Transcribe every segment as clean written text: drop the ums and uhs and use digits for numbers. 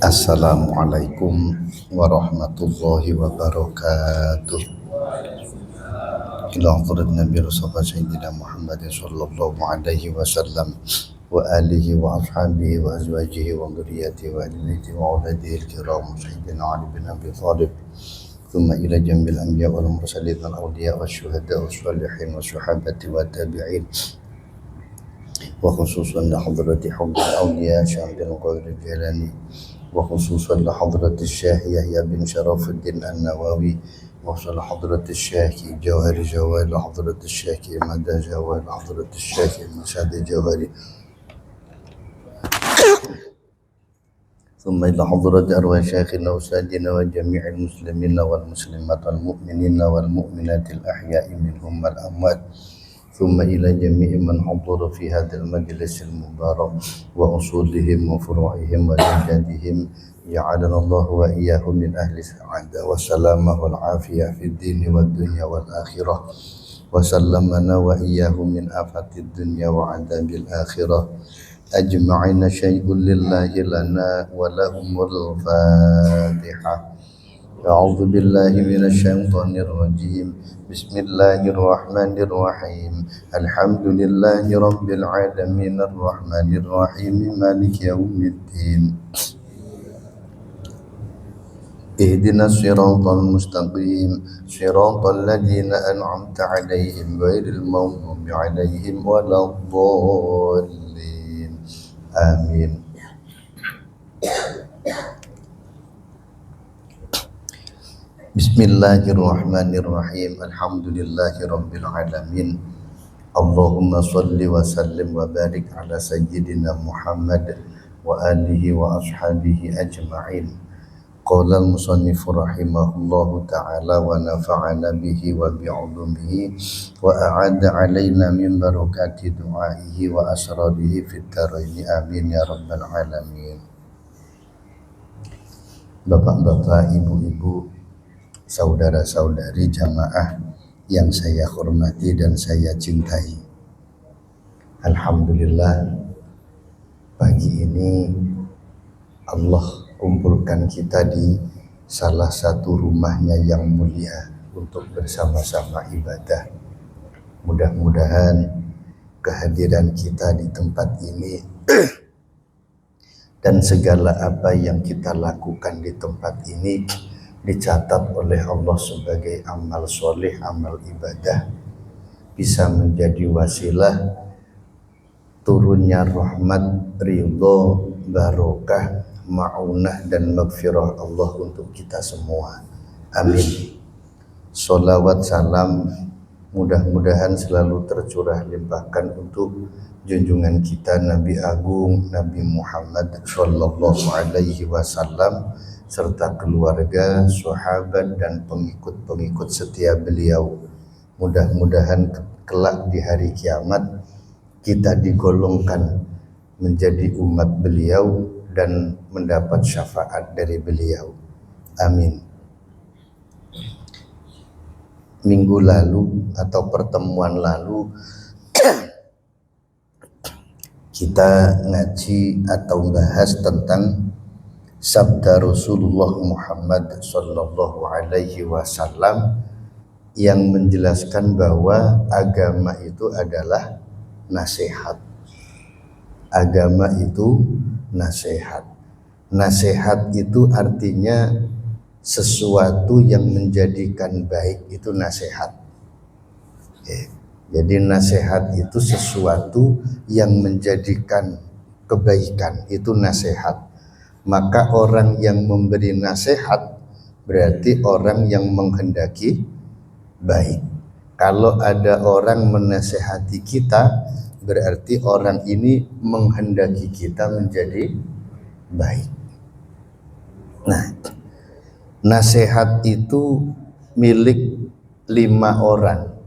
Assalamualaikum warahmatullahi wabarakatuh. Ila hadrat Nabi Rasulullah Sayyidina Muhammad sallallahu alaihi wasallam wa alihi wa ashabihi wa azwajihi wa dhurriyyatihi wa ahli baitihi wa auladihi al-kiram Sayyidina Ali bin Abi Thalib thumma ila jambil anbiya wal mursalin wal awliya wasyuhada wassalihin wassahabati wa tabi'in wa khususan li hadrati hubbil awliya Syambil Qadir Jalani وخصوصا لحضرة الشيخ يحيى بن شرف الدين النووي وصل حضرة الشيخ جوهر جوال حضرة الشيخ مدى جوال حضرة الشيخ مشهد جوهري ثم إلى حضرة أرواح شيخنا وسادنا وجميع المسلمين والمسلمات والمؤمنين والمؤمنات الأحياء منهم والأموات ثم إلى جميع من حضر في هذا المجلس المبارك وأصولهم وفروعهم ورجالهم جعلنا الله وإياهم من أهل السعادة والسلامة والعافية في الدين والدنيا والآخرة وسلمنا وإياهم من آفات الدنيا وعذاب الآخرة أجمعين شيء لله لنا ولهم الفاتحة. أعوذ بالله من الشيطان الرجيم بسم الله الرحمن الرحيم الحمد لله رب العالمين الرحمن الرحيم مالك يوم الدين اهدنا الصراط المستقيم صراط الذين أنعمت عليهم غير المغضوب عليهم ولا الضالين آمين. Bismillahirrahmanirrahim. Alhamdulillahi rabbil alamin. Allahumma salli wa sallim wa barik ala sayyidina Muhammad wa alihi wa ashabihi ajma'in. Qala al-musannifu rahimahullahu ta'ala wa nafa'ana bihi wa bi'ulumihi wa a'adda alaina min barakati du'aihi wa asrarihi fit dharaini amin ya rabbal alamin. Bapak-bapak, ibu-ibu, saudara-saudari jamaah yang saya hormati dan saya cintai. Alhamdulillah, pagi ini Allah kumpulkan kita di salah satu rumahnya yang mulia untuk bersama-sama ibadah. Mudah-mudahan kehadiran kita di tempat ini dan segala apa yang kita lakukan di tempat ini dicatat oleh Allah sebagai amal soleh, amal ibadah, bisa menjadi wasilah turunnya rahmat, ridho, barokah, ma'unah dan maghfirah Allah untuk kita semua. Amin. Sholawat salam mudah-mudahan selalu tercurah limpahkan untuk junjungan kita Nabi Agung Nabi Muhammad sallallahu alaihi wasallam serta keluarga, sahabat dan pengikut-pengikut setia beliau. Mudah-mudahan kelak di hari kiamat kita digolongkan menjadi umat beliau dan mendapat syafaat dari beliau. Amin. Minggu lalu atau pertemuan lalu kita ngaji atau bahas tentang sabda Rasulullah Muhammad sallallahu alaihi wasallam yang menjelaskan bahwa agama itu adalah nasihat. Agama itu nasihat. Nasihat itu artinya sesuatu yang menjadikan baik, itu nasihat. Jadi nasihat itu sesuatu yang menjadikan kebaikan, itu nasihat. Maka orang yang memberi nasihat berarti orang yang menghendaki baik. Kalau ada orang menasihati kita, berarti orang ini menghendaki kita menjadi baik. Nah, nasihat itu milik 5 orang,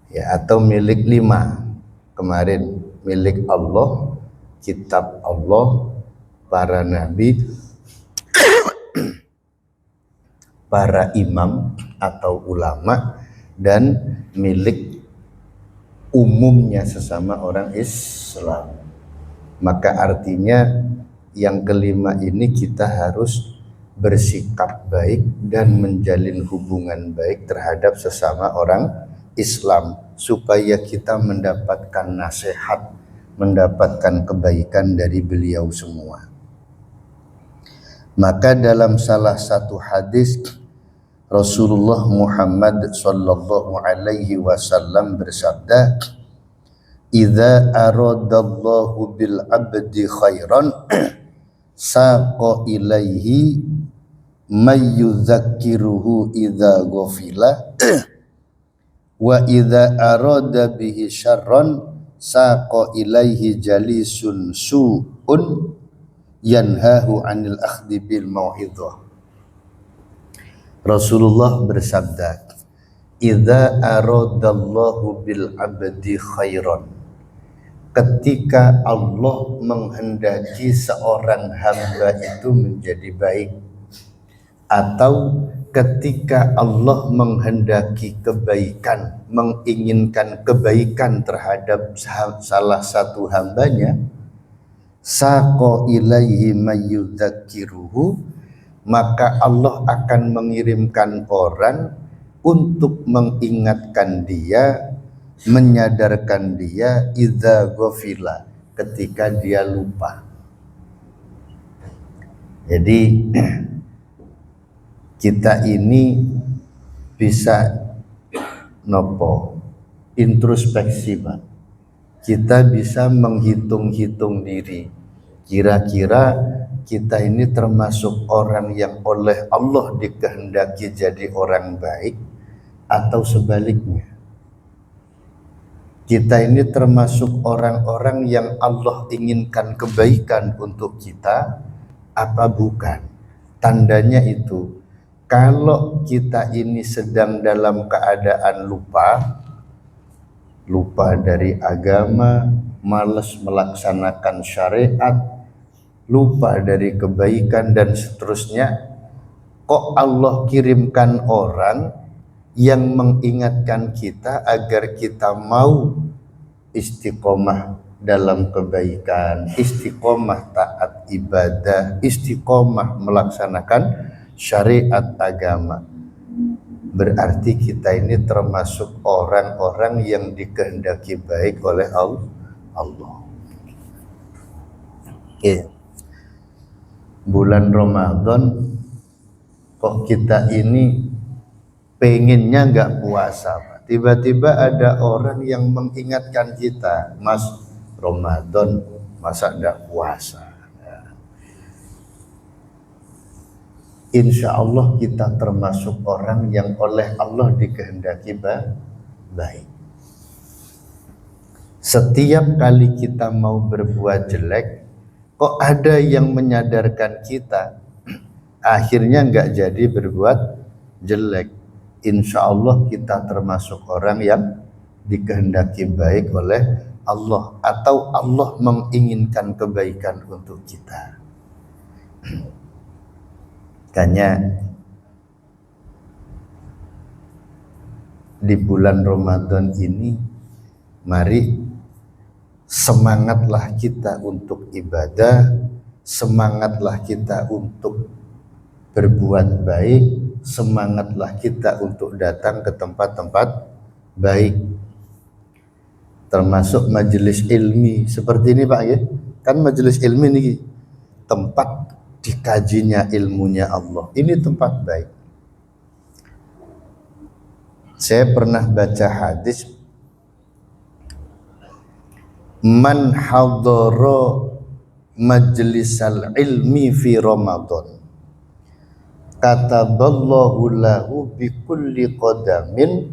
ya, atau milik 5. Kemarin milik Allah, kitab Allah, para nabi, para imam atau ulama, dan milik umumnya sesama orang Islam. Maka artinya Yang kelima ini kita harus bersikap baik dan menjalin hubungan baik terhadap sesama orang Islam supaya kita mendapatkan nasihat, mendapatkan kebaikan dari beliau semua. Maka dalam salah satu hadis Rasulullah Muhammad sallallahu alaihi wasallam bersabda, "Idza aradallahu bil 'abdi khairan saqa ilaihi may yuzakkiruhu idza ghafila wa idza arada bihi syarran saqa ilaihi jalisun su'un yanhahu 'anil akhdhi bil mau'izah." Rasulullah bersabda, "Idza aradallahu bil 'abdi khairan." Ketika Allah menghendaki seorang hamba itu menjadi baik, atau ketika Allah menghendaki kebaikan, menginginkan kebaikan terhadap salah satu hambanya, saqa ilaihi mayyudzakiruhu, maka Allah akan mengirimkan orang untuk mengingatkan dia, menyadarkan dia idza ghafila, ketika dia lupa. Jadi kita ini bisa introspeksi, Pak. Kita bisa menghitung-hitung diri. Kira-kira kita ini termasuk orang yang oleh Allah dikehendaki jadi orang baik atau sebaliknya. Kita ini termasuk orang-orang yang Allah inginkan kebaikan untuk kita apa bukan? Tandanya itu, kalau kita ini sedang dalam keadaan lupa dari agama, malas melaksanakan syariat, lupa dari kebaikan dan seterusnya, kok Allah kirimkan orang yang mengingatkan kita agar kita mau istiqomah dalam kebaikan, istiqomah taat ibadah, istiqomah melaksanakan syariat agama. Berarti kita ini termasuk orang-orang yang dikehendaki baik oleh Allah. Oke. Bulan Ramadan kok kita ini pengennya nggak puasa, Pak. Tiba-tiba ada orang yang mengingatkan kita, Mas, Ramadan masa nggak puasa? Insya Allah kita termasuk orang yang oleh Allah dikehendaki baik. Setiap kali kita mau berbuat jelek, kok ada yang menyadarkan kita, akhirnya nggak jadi berbuat jelek. Insya Allah kita termasuk orang yang dikehendaki baik oleh Allah, atau Allah menginginkan kebaikan untuk kita. Makanya di bulan Ramadan ini, mari semangatlah kita untuk ibadah, semangatlah kita untuk berbuat baik, semangatlah kita untuk datang ke tempat-tempat baik, termasuk majelis ilmi seperti ini, Pak, ya. Kan majelis ilmi ini tempat dikajinya ilmunya Allah, ini tempat baik. Saya pernah baca hadis, man hadara majlisal ilmi fi Ramadan kataballahu lahu bi kulli qadamin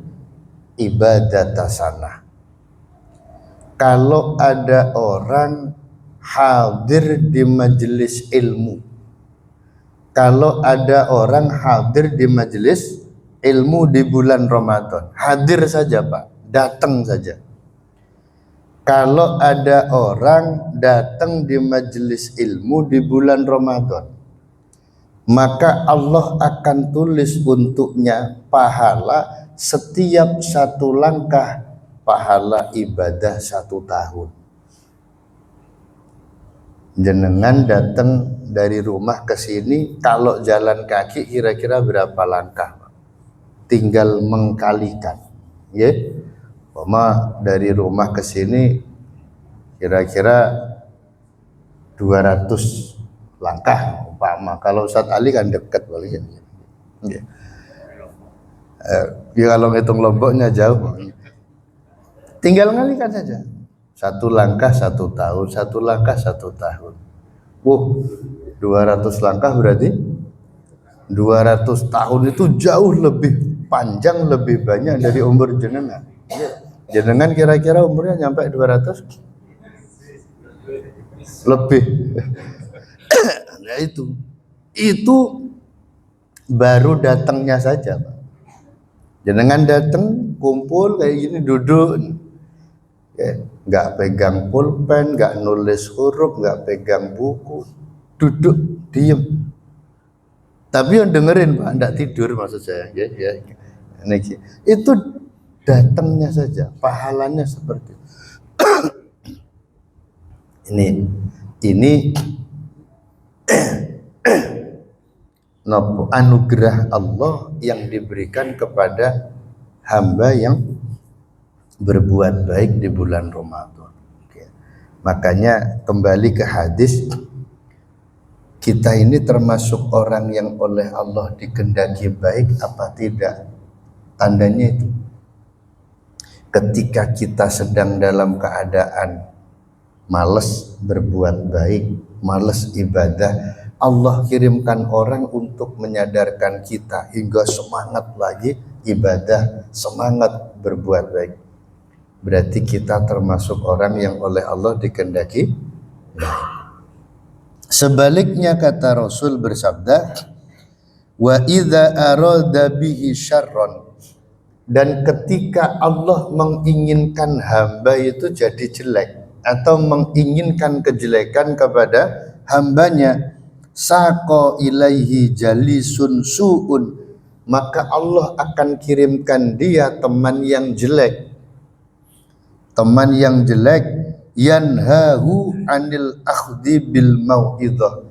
ibadata sanah. Kalau ada orang hadir di majelis ilmu, kalau ada orang hadir di majelis ilmu di bulan Ramadan, hadir saja, Pak, datang saja. Kalau ada orang datang di majelis ilmu di bulan Ramadan, maka Allah akan tulis untuknya pahala setiap satu langkah, pahala ibadah 1 tahun. Jenengan datang dari rumah ke sini, kalau jalan kaki kira-kira berapa langkah? Tinggal mengkalikan, ya. Umpama dari rumah ke sini kira-kira 200 langkah umpama. Kalau Ustadz Ali kan dekat paling. Ya. Ya kalau ngitung Lomboknya jauh. Tinggal ngalikan saja. Satu langkah 1 tahun, satu langkah 1 tahun. 200 langkah berarti 200 tahun itu jauh lebih panjang, lebih banyak dari umur jenengan. Jenengan kira-kira umurnya nyampe 200? Lebih. Nah itu baru datangnya saja, Pak. Jenengan datang, kumpul kayak gini, duduk, ya, nggak pegang pulpen, nggak nulis huruf, nggak pegang buku, duduk diem. Tapi yang dengerin, Pak, nggak tidur maksud saya, ya. Itu datangnya saja, pahalanya seperti itu. ini anugerah Allah yang diberikan kepada hamba yang berbuat baik di bulan Ramadan. Makanya kembali ke hadis, kita ini termasuk orang yang oleh Allah dikehendaki baik apa tidak? Tandanya itu ketika kita sedang dalam keadaan malas berbuat baik, malas ibadah, Allah kirimkan orang untuk menyadarkan kita hingga semangat lagi ibadah, semangat berbuat baik. Berarti kita termasuk orang yang oleh Allah dikehendaki baik. Sebaliknya kata Rasul bersabda, wa idza arada bihi syarron, dan ketika Allah menginginkan hamba itu jadi jelek atau menginginkan kejelekan kepada hambanya, saqo ilaihi jalisun su'un, maka Allah akan kirimkan dia teman yang jelek. Teman yang jelek, yanhahu anil akhdi bil mau'idhah,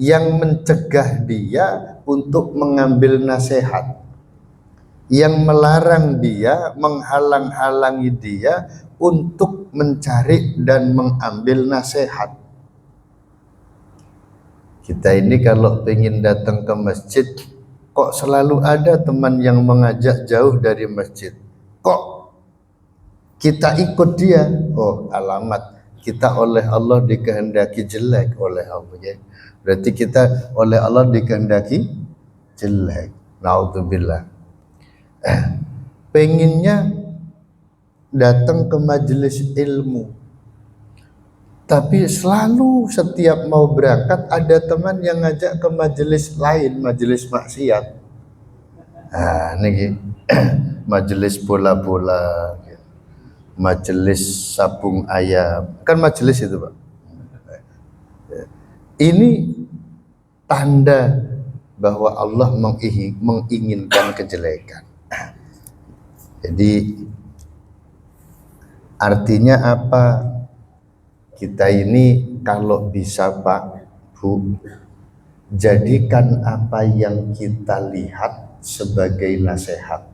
yang mencegah dia untuk mengambil nasihat, yang melarang dia, menghalang-halangi dia untuk mencari dan mengambil nasihat. Kita ini kalau pengen datang ke masjid, kok selalu ada teman yang mengajak jauh dari masjid. Kok kita ikut dia? Oh, alamat kita oleh Allah dikehendaki jelek oleh Allah, ya. Berarti kita oleh Allah dikehendaki jelek. Naudzubillah. Pengennya datang ke majelis ilmu, tapi selalu setiap mau berangkat ada teman yang ngajak ke majelis lain, majelis maksiat. Nah, ini majelis bola-bola, majelis sabung ayam, kan majelis itu, Pak. Ini tanda bahwa Allah menginginkan kejelekan. Jadi artinya apa? Kita ini kalau bisa, Pak, Bu, jadikan apa yang kita lihat sebagai nasihat.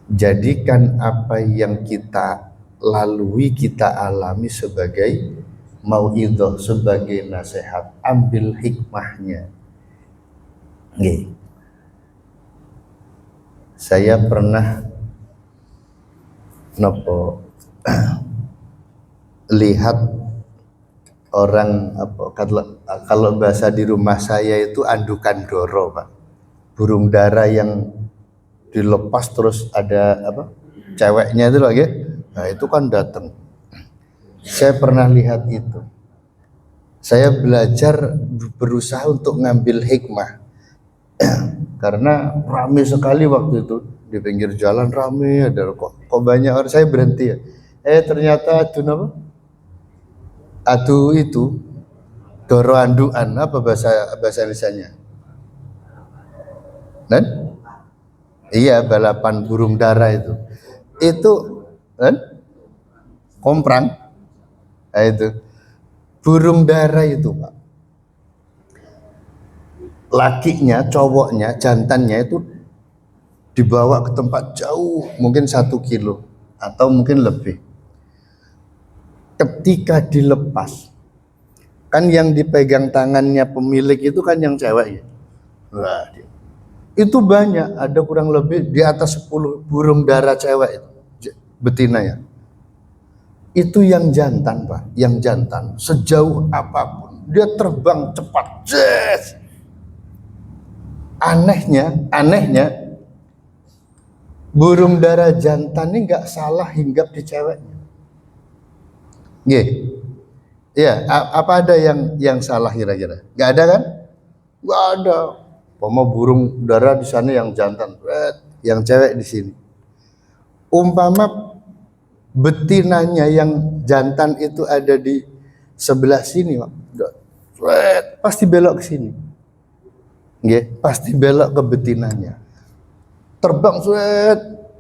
Jadikan apa yang kita lalui, kita alami sebagai mau'idhah, sebagai nasihat. Ambil hikmahnya. Nggih. Saya pernah lihat orang kalau bahasa di rumah saya itu andukan doro, Pak. Burung dara yang dilepas terus ada ceweknya itu lagi. Nah, itu kan datang. Saya pernah lihat itu. Saya belajar, berusaha untuk ngambil hikmah. Karena ramai sekali waktu itu di pinggir jalan, ramai, ada kok banyak orang. Saya berhenti ya. Ternyata adu itu doro anduan, apa bahasa Indonesianya? Dan iya, balapan burung dara itu komprang. Nah, itu Burung dara itu Pak, lakinya, cowoknya, jantannya itu dibawa ke tempat jauh, mungkin 1 kilo atau mungkin lebih. Ketika dilepas, kan yang dipegang tangannya pemilik itu kan yang cewek ya. Wah, itu banyak, ada kurang lebih di atas 10 burung dara cewek itu, betina ya. Itu yang jantan Pak, yang jantan sejauh apapun dia terbang cepat. Yes. Anehnya burung dara jantan ini nggak salah hinggap di ceweknya. Ya, apa ada yang salah kira-kira? Nggak ada kan? Nggak ada. Pama burung dara di sana yang jantan, yang cewek di sini. Umpama betinanya yang jantan itu ada di sebelah sini, Pak. Pasti belok ke sini. Pasti belok ke betinanya. Terbang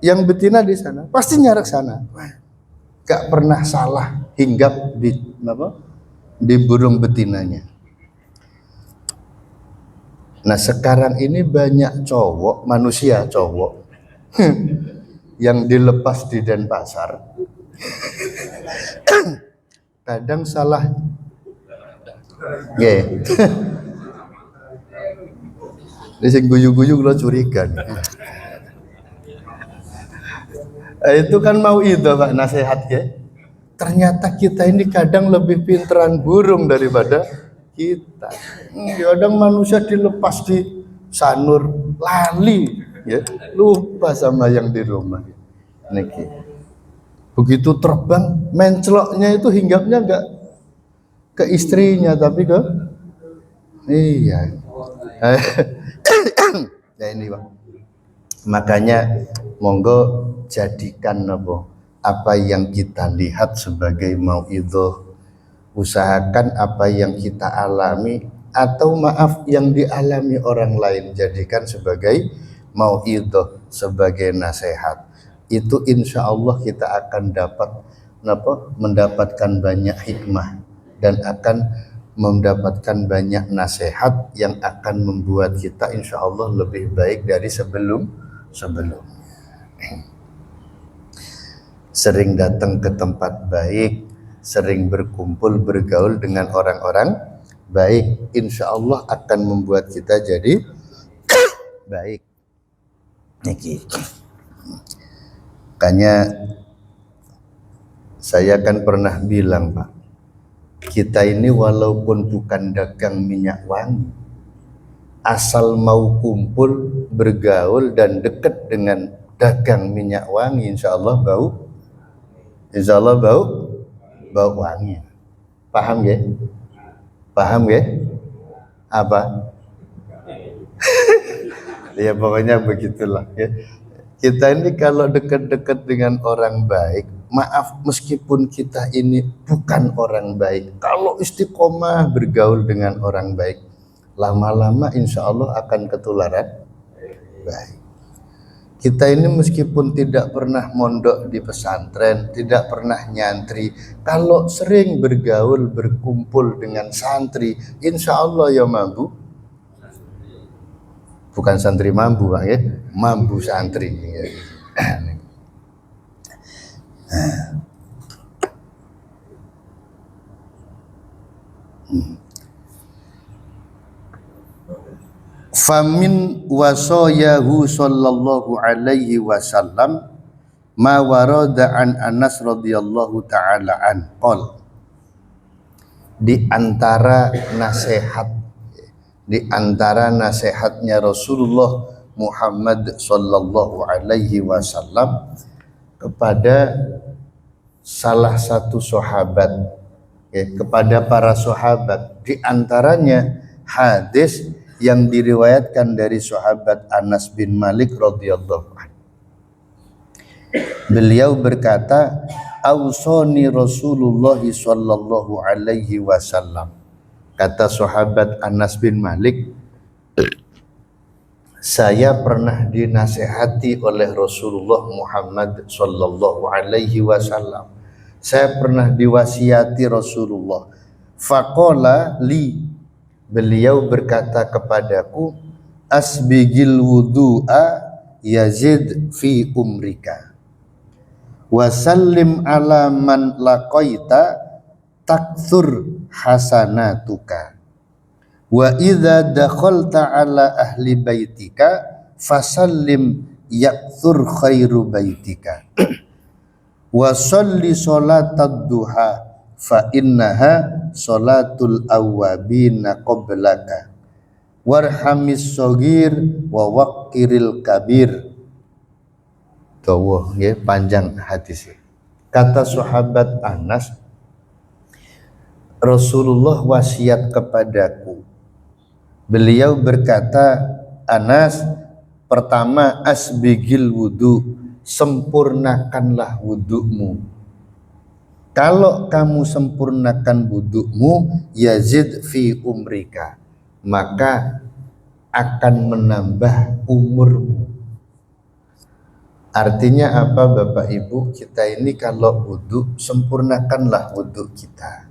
yang betina di sana, pasti nyarek sana. Gak pernah salah hinggap di burung betinanya. Nah sekarang ini banyak cowok, manusia cowok yang dilepas di Denpasar kadang salah Ini guyu-guyu lo curiga itu kan mau itu Pak nasihat ya. Ternyata kita ini kadang lebih pinteran burung daripada kita. Kadang manusia dilepas di sanur lali ya, lupa sama yang di rumah. Niki. Begitu terbang, menceloknya itu hinggapnya enggak ke istrinya tapi ke ya ini Pak. Makanya monggo jadikan apa yang kita lihat sebagai mauidhah, usahakan apa yang kita alami atau maaf yang dialami orang lain jadikan sebagai mauidhah, sebagai nasihat. Itu insya Allah kita akan mendapatkan banyak hikmah dan akan mendapatkan banyak nasihat yang akan membuat kita insya Allah lebih baik dari sebelumnya. Sering datang ke tempat baik, sering berkumpul bergaul dengan orang-orang baik, insya Allah akan membuat kita jadi baik. Makanya saya kan pernah bilang Pak, kita ini walaupun bukan dagang minyak wangi, asal mau kumpul, bergaul dan dekat dengan dagang minyak wangi, insya Allah bau wangi. Paham ya? Paham ya? Apa? Ya pokoknya begitulah ya. Kita ini kalau dekat-dekat dengan orang baik, maaf meskipun kita ini bukan orang baik, kalau istiqomah bergaul dengan orang baik, lama-lama insya Allah akan ketularan baik. Kita ini meskipun tidak pernah mondok di pesantren, tidak pernah nyantri, kalau sering bergaul, berkumpul dengan santri, insya Allah ya mampu. Bukan santri mampu Pak ya, mampu santri ya. Famin wasayahu sallallahu alaihi wasallam ma warada an Anas radhiyallahu taala an qol. Di antara nasihatnya Rasulullah Muhammad sallallahu alaihi wasallam kepada salah satu sahabat ya, kepada para sahabat, di antaranya hadis yang diriwayatkan dari sahabat Anas bin Malik radhiyallahu anhu. Beliau berkata, "Ausani Rasulullah sallallahu alaihi wasallam." Kata sahabat Anas bin Malik, saya pernah dinasehati oleh Rasulullah Muhammad sallallahu alaihi wasallam. Saya pernah diwasiati Rasulullah, Faqala li, beliau berkata kepadaku, asbigil wudu'a yazid fi umrika wasallim ala man laqaita takthur hasanatuka wa idza dakhalta ala ahli baitika fasallim yakthur khairu baitika wa sholli sholatad duha fa innaha sholatul awwabina qablaka warhamis shogir wa waqiril kabir. Dawa nggih, panjang hadis. Kata sahabat Anas, Rasulullah wasiat kepadaku. Beliau berkata, Anas, pertama asbigil wudu, sempurnakanlah wudumu. Kalau kamu sempurnakan wudumu, yazid fi umrika, maka akan menambah umurmu. Artinya apa Bapak Ibu? Kita ini kalau wudu, sempurnakanlah wudu kita.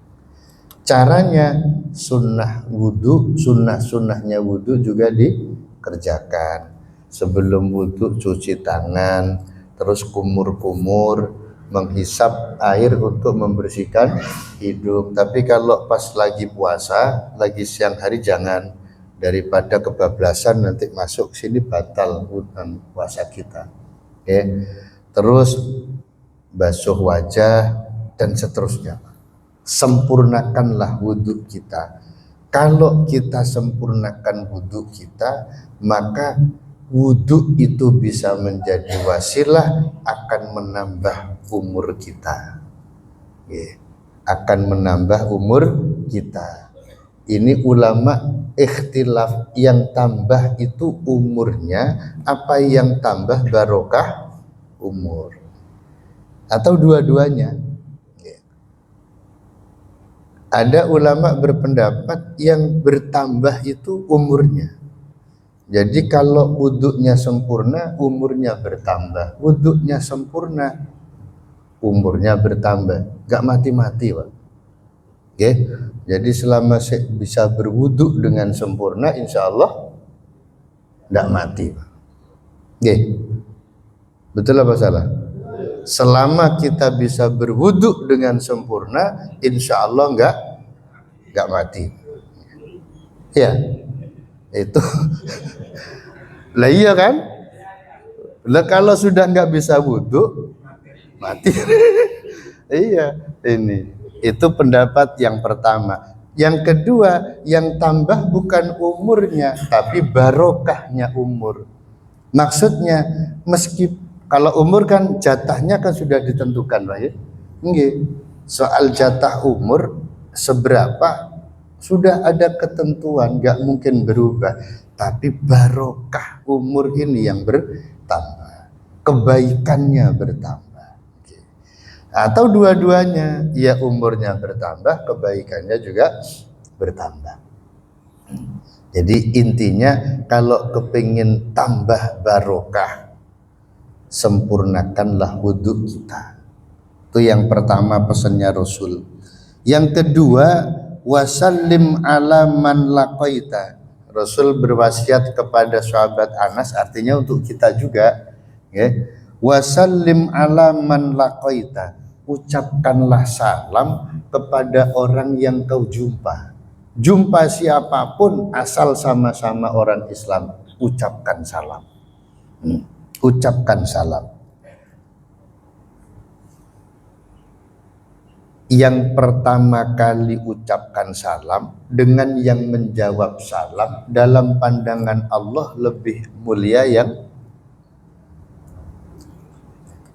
Caranya sunnah wudu, sunnahnya wudu juga dikerjakan. Sebelum wudu cuci tangan, terus kumur-kumur, menghisap air untuk membersihkan hidung. Tapi kalau pas lagi puasa, lagi siang hari jangan, daripada kebablasan nanti masuk sini batal puasa kita. Oke. Terus basuh wajah dan seterusnya. Sempurnakanlah wudhu kita. Kalau kita sempurnakan wudhu kita, maka wudhu itu bisa menjadi wasilah akan menambah umur kita. Akan menambah umur kita. Ini ulama ikhtilaf, yang tambah itu umurnya, apa yang tambah barokah umur, atau dua-duanya. Ada ulama berpendapat yang bertambah itu umurnya. Jadi kalau wudhunya sempurna, umurnya bertambah. Wudhunya sempurna, umurnya bertambah. Gak mati-mati, Pak. Oke. Jadi selama bisa berwudhu dengan sempurna, insya Allah gak mati, Pak. Oke. Betul apa salah? Selama kita bisa berwudhu dengan sempurna, insya Allah nggak mati. Ya, itu. Lah iya kan? Lah kalau sudah nggak bisa wudhu, mati. Iya, ini. Itu pendapat yang pertama. Yang kedua, yang tambah bukan umurnya, tapi barokahnya umur. Maksudnya, meskipun kalau umur kan jatahnya kan sudah ditentukan, Pak ya. Nggih. Soal jatah umur seberapa sudah ada ketentuan, nggak mungkin berubah. Tapi barokah umur ini yang bertambah, kebaikannya bertambah. Atau dua-duanya, ya umurnya bertambah, kebaikannya juga bertambah. Jadi intinya kalau kepingin tambah barokah, sempurnakanlah wudhu kita. Itu yang pertama pesannya Rasul. Yang kedua, wasallim ala man laqaita. Rasul berwasiat kepada sahabat Anas, artinya untuk kita juga, ya. Wasallim ala man laqaita. Ucapkanlah salam kepada orang yang kau jumpa. Jumpa siapapun asal sama-sama orang Islam, ucapkan salam. Ucapkan salam. Yang pertama kali ucapkan salam dengan yang menjawab salam, dalam pandangan Allah lebih mulia yang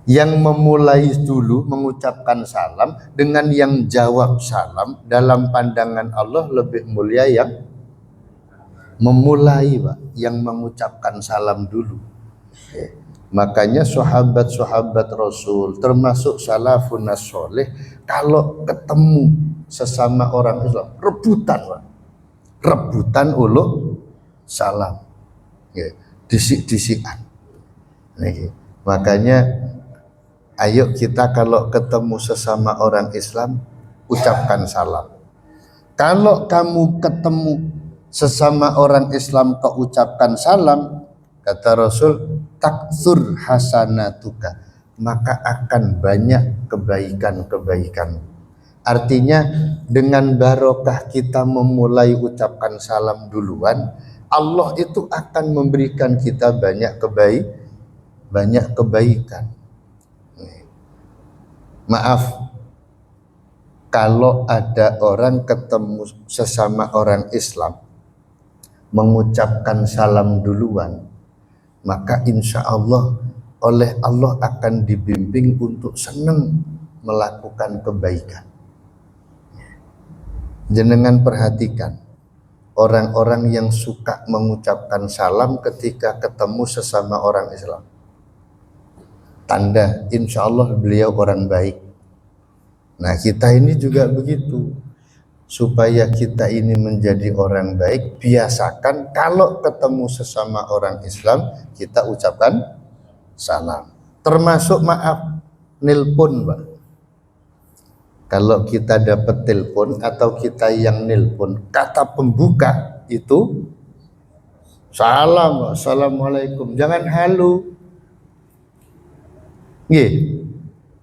memulai dulu mengucapkan salam dengan yang jawab salam, dalam pandangan Allah lebih mulia yang memulai, Pak, yang mengucapkan salam dulu. Makanya sahabat-sahabat Rasul termasuk salafun sholeh, kalau ketemu sesama orang Islam rebutan, Pak. Rebutan ulu salam, disik-disikan. Makanya ayo kita kalau ketemu sesama orang Islam ucapkan salam. Kalau kamu ketemu sesama orang Islam kau ucapkan salam, kata Rasul, taksur hasanatuka, maka akan banyak kebaikan-kebaikan. Artinya dengan barokah kita memulai ucapkan salam duluan, Allah itu akan memberikan kita banyak kebaikan. Maaf, kalau ada orang ketemu sesama orang Islam mengucapkan salam duluan, maka insya Allah oleh Allah akan dibimbing untuk senang melakukan kebaikan. Jenengan perhatikan orang-orang yang suka mengucapkan salam ketika ketemu sesama orang Islam, tanda insya Allah beliau orang baik. Nah, kita ini juga begitu. Supaya kita ini menjadi orang baik, biasakan kalau ketemu sesama orang Islam kita ucapkan salam. Termasuk maaf, nelpon, Pak. Kalau kita dapat telepon atau kita yang nelpon, kata pembuka itu salam, assalamualaikum, jangan halo. Nggih.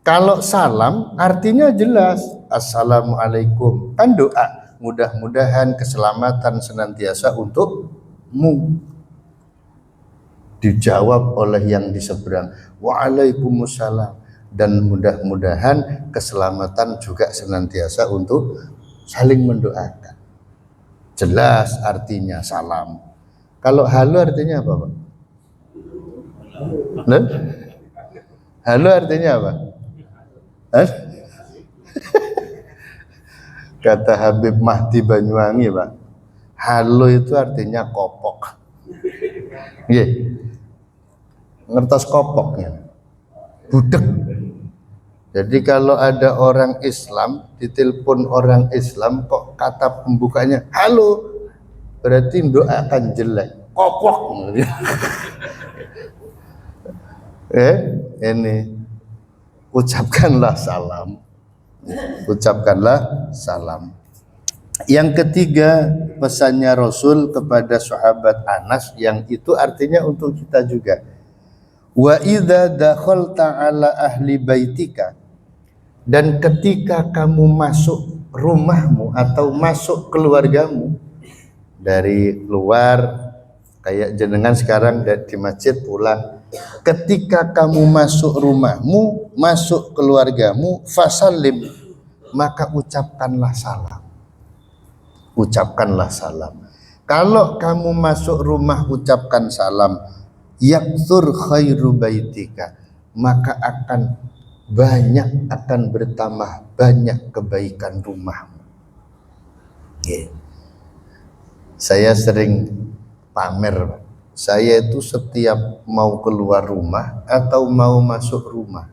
Kalau salam artinya jelas, assalamualaikum, kan doa, mudah-mudahan keselamatan senantiasa untukmu. Dijawab oleh yang di seberang, waalaikumsalam, dan mudah-mudahan keselamatan juga senantiasa untuk saling mendoakan. Jelas artinya salam. Kalau halo artinya apa, Pak? Halo artinya apa? Kata Habib Mahdi Banyuwangi, Pak, halo itu artinya kopok. Nggih. Ngertos kopoknya, budek. Jadi kalau ada orang Islam ditelepon orang Islam kok kata pembukanya halo, berarti doakan jelek, kopok. Ini ucapkanlah salam. Ucapkanlah salam. Yang ketiga, pesannya Rasul kepada sahabat Anas, yang itu artinya untuk kita juga. Wa idza dakhalta ala ahli baitika, dan ketika kamu masuk rumahmu atau masuk keluargamu dari luar, kayak jenengan sekarang di masjid pulang, ketika kamu masuk rumahmu, masuk keluargamu, fasallim, maka ucapkanlah salam. Ucapkanlah salam. Kalau kamu masuk rumah ucapkan salam, yaktsur khairu baitika, maka akan bertambah banyak kebaikan rumahmu. Saya sering pamer, saya itu setiap mau keluar rumah atau mau masuk rumah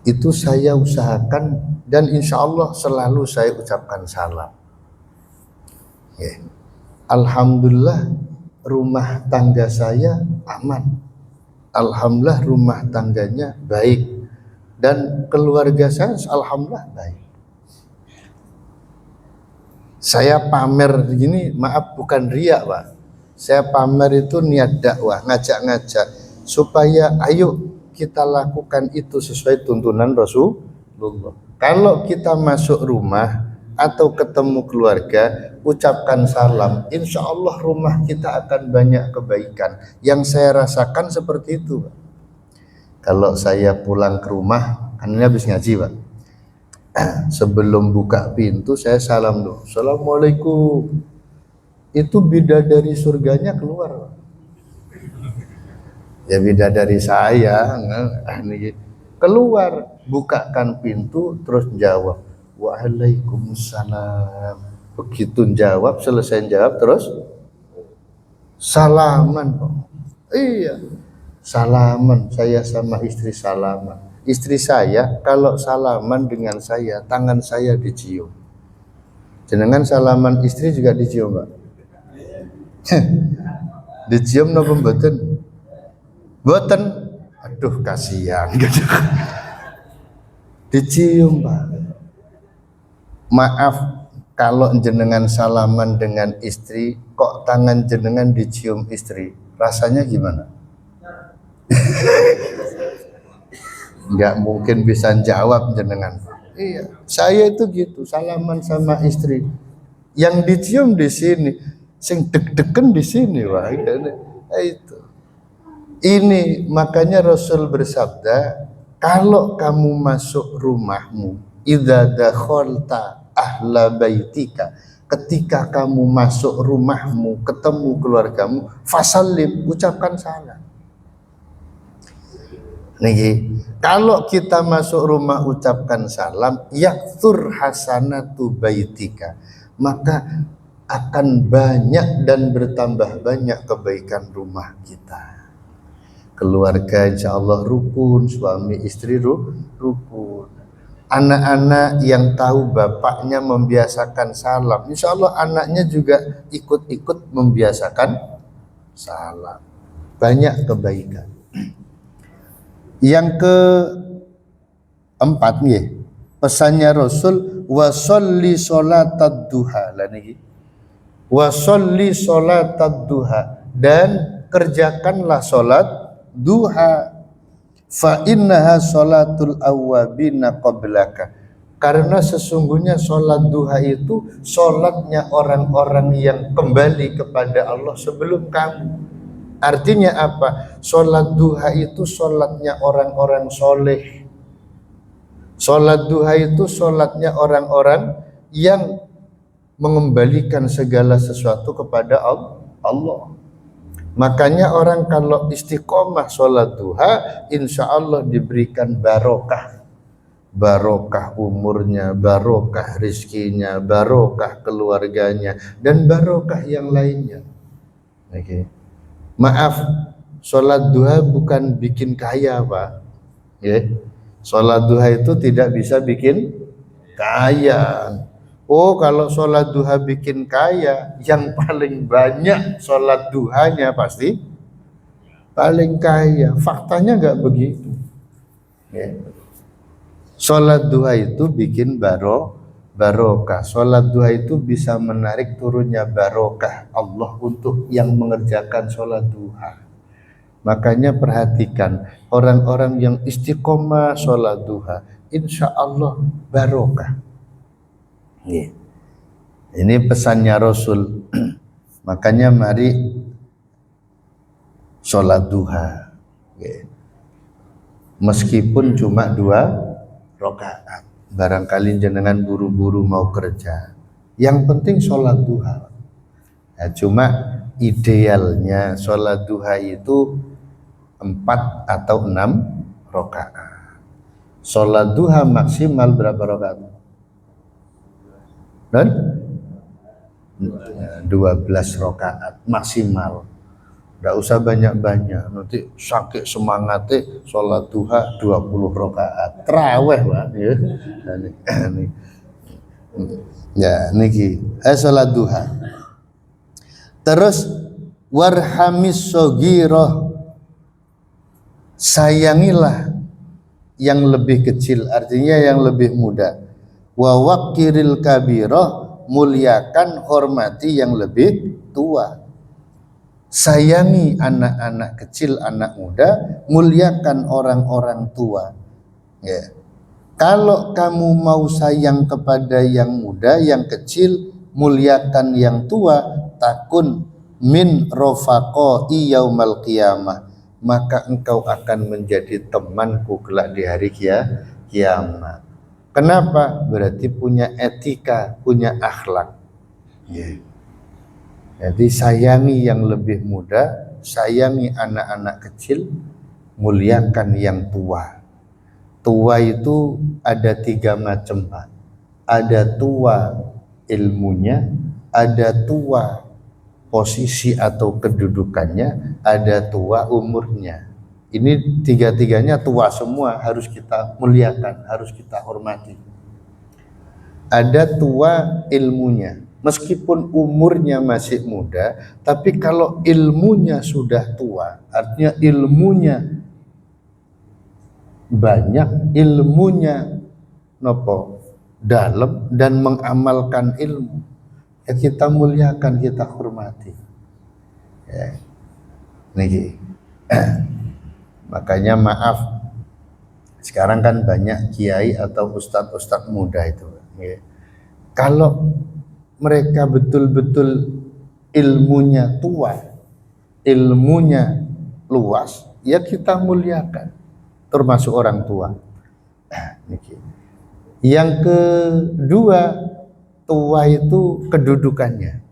itu saya usahakan, dan insya Allah selalu saya ucapkan salam. Alhamdulillah rumah tangga saya aman, alhamdulillah rumah tangganya baik, dan keluarga saya alhamdulillah baik. Saya pamer begini, maaf bukan riak, Pak. Saya pamer itu niat dakwah, ngajak-ngajak supaya ayo kita lakukan itu sesuai tuntunan Rasulullah. Kalau kita masuk rumah atau ketemu keluarga, ucapkan salam, insya Allah rumah kita akan banyak kebaikan. Yang saya rasakan seperti itu, Pak. Kalau saya pulang ke rumah, kan ini habis ngaji, Pak, sebelum buka pintu saya salam dulu, assalamualaikum. Itu bidadari surganya keluar, Pak. Ya bidadari saya keluar, bukakan pintu terus jawab waalaikumsalam. Begitu jawab, selesai jawab terus salaman, Pak. Iya, salaman, saya sama istri salaman. Istri saya kalau salaman dengan saya, tangan saya dicium. Jenengan salaman istri juga dicium, Pak? Dicium napa mboten? Mboten. Aduh kasihan. Dicium, Pak. Maaf, kalau jenengan salaman dengan istri, kok tangan jenengan dicium istri, rasanya gimana? Nggak mungkin bisa jawab jenengan. Iya, saya itu gitu, salaman sama istri. Yang dicium di sini, sing deg-degen di sini, wah itu. Ini makanya Rasul bersabda, kalau kamu masuk rumahmu, idza dakhalta ahla baitika, ketika kamu masuk rumahmu, ketemu keluargamu, fasallim, ucapkan salam. Nih, kalau kita masuk rumah ucapkan salam, yakthur hasanatu baitika, maka akan banyak dan bertambah banyak kebaikan rumah kita. Keluarga insya Allah rukun, suami istri rukun. Anak-anak yang tahu bapaknya membiasakan salam, insya Allah anaknya juga ikut-ikut membiasakan salam. Banyak kebaikan. Yang keempat nih, pesannya Rasul, wasolli sholatad duha, wasolli sholatad duha, dan kerjakanlah sholat duha, fa innaha sholatul awwabina qablaka, karena sesungguhnya sholat duha itu sholatnya orang-orang yang kembali kepada Allah sebelum kamu. Artinya apa? Sholat duha itu sholatnya orang-orang soleh. Sholat duha itu sholatnya orang-orang yang mengembalikan segala sesuatu kepada Allah. Makanya orang kalau istiqomah sholat duha, insya Allah diberikan barokah. Barokah umurnya, barokah rizkinya, barokah keluarganya, dan barokah yang lainnya. Oke. Maaf, sholat duha bukan bikin kaya, Pak. Ya. Sholat duha itu tidak bisa bikin kaya. Oh, kalau sholat duha bikin kaya, yang paling banyak sholat duhanya pasti paling kaya. Faktanya nggak begitu. Ya. Sholat duha itu bikin barokah. Sholat duha itu bisa menarik turunnya barokah Allah untuk yang mengerjakan sholat duha. Makanya perhatikan orang-orang yang istiqomah sholat duha, insya Allah barokah. Ini pesannya Rasul. Makanya mari sholat duha, meskipun cuma 2 rakaat. Barangkali jenengan buru-buru mau kerja, yang penting sholat duha. Nah, cuma idealnya sholat duha itu 4 atau 6 rakaat. Sholat duha maksimal berapa rakaat? Dan 12 rakaat maksimal. Nggak usah banyak-banyak, nanti sakit semangatnya sholat duha 20 rakaat. Terawih, Pak. Ya, niki. Sholat duha. Terus warhamis sogiroh, sayangilah yang lebih kecil, artinya yang lebih muda. Wa waqiril kabiroh, muliakan hormati yang lebih tua. Sayangi anak-anak kecil, anak muda, muliakan orang-orang tua. Ya. Kalau kamu mau sayang kepada yang muda, yang kecil, muliakan yang tua, takun min rofaqoi yaumal qiyamah, maka engkau akan menjadi temanku kelak di hari kiamat. Kenapa? Berarti punya etika, punya akhlak. Yeah. Jadi sayangi yang lebih muda, sayangi anak-anak kecil, muliakan yang tua. Tua itu ada 3 macam, Pak. Ada tua ilmunya, ada tua posisi atau kedudukannya, ada tua umurnya. Ini 3-3-nya tua semua, harus kita muliakan, harus kita hormati. Ada tua ilmunya, meskipun umurnya masih muda, tapi kalau ilmunya sudah tua, artinya ilmunya banyak, ilmunya nopo dalam dan mengamalkan ilmu, ya kita muliakan, kita hormati. Ya. Nih, makanya maaf, sekarang kan banyak kiai atau ustadz-ustadz muda itu. Ya. Kalau mereka betul-betul ilmunya tua, ilmunya luas, ya kita muliakan, termasuk orang tua. Yang kedua, tua itu kedudukannya.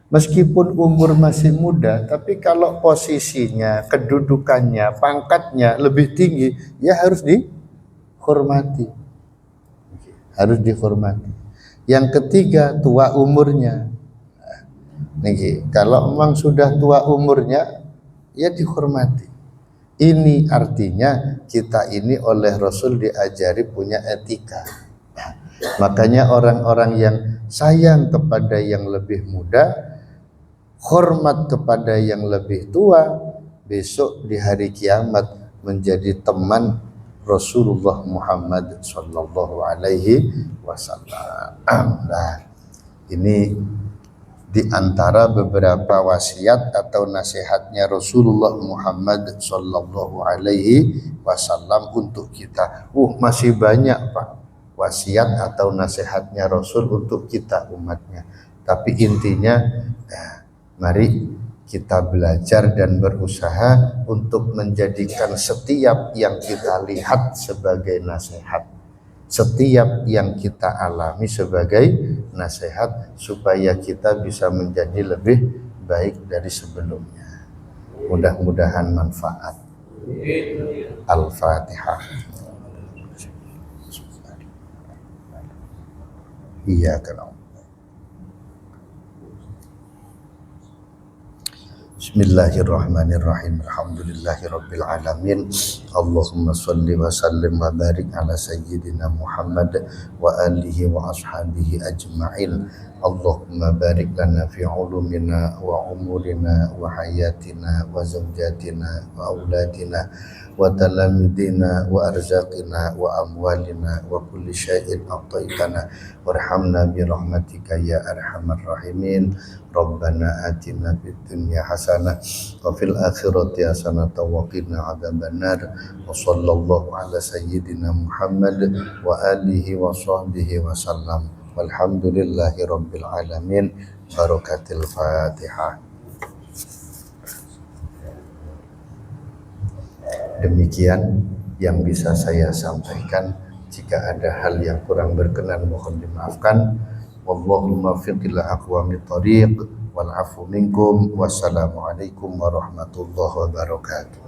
Meskipun umur masih muda, tapi kalau posisinya, kedudukannya, pangkatnya lebih tinggi, ya harus dihormati. Harus dihormati. Yang ketiga, tua umurnya. Nih, kalau memang sudah tua umurnya, ya dihormati. Ini artinya kita ini oleh Rasul diajari punya etika. Makanya orang-orang yang sayang kepada yang lebih muda, hormat kepada yang lebih tua, besok di hari kiamat menjadi teman Rasulullah Muhammad sallallahu alaihi wasallam. Nah, ini di antara beberapa wasiat atau nasihatnya Rasulullah Muhammad sallallahu alaihi wasallam untuk kita. Masih banyak, Pak, wasiat atau nasihatnya Rasul untuk kita umatnya. Tapi intinya, mari kita belajar dan berusaha untuk menjadikan setiap yang kita lihat sebagai nasihat, setiap yang kita alami sebagai nasihat, supaya kita bisa menjadi lebih baik dari sebelumnya. Mudah-mudahan manfaat. Al-Fatihah. Iya kan. Bismillahirrahmanirrahim. Alhamdulillahirabbil alamin. Allahumma shalli wa sallim wa barik ala sayyidina Muhammad wa alihi wa ashabihi ajma'in. Allahumma barik lana fi ulumina wa umurina wa hayatina wa zawjatina wa auladina wa talamidina wa arzaqina wa amwalina wa kulli syai'in a'taitana warhamna bi rahmatika ya arhamar rahimin. Rabbana atina fid dunya hasanah wa fil akhirati hasanah wa qina adzabannar. Wa sallallahu ala sayyidina Muhammad wa alihi wa sahbihi wa sallam. Walhamdulillahi rabbil alamin. Barakatil Fatihah. Demikian yang bisa saya sampaikan. Jika ada hal yang kurang berkenan mohon dimaafkan. Wallahu muwaffiq ila aqwamit thoriq wal afu minkum. Wassalamualaikum warahmatullahi wabarakatuh.